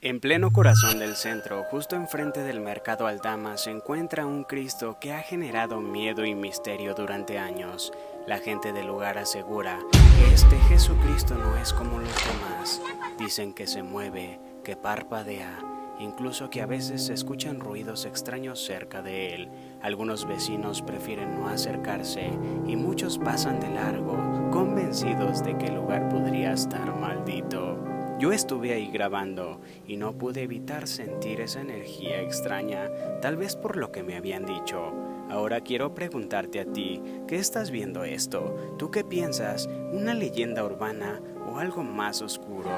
En pleno corazón del centro, justo enfrente del mercado Aldama, se encuentra un Cristo que ha generado miedo y misterio durante años. La gente del lugar asegura que este Jesucristo no es como los demás. Dicen que se mueve, que parpadea, incluso que a veces se escuchan ruidos extraños cerca de él. Algunos vecinos prefieren no acercarse y muchos pasan de largo, convencidos de que el lugar podría estar maldito. Yo estuve ahí grabando y no pude evitar sentir esa energía extraña, tal vez por lo que me habían dicho. Ahora quiero preguntarte a ti, ¿qué estás viendo esto? ¿Tú qué piensas? ¿Una leyenda urbana o algo más oscuro?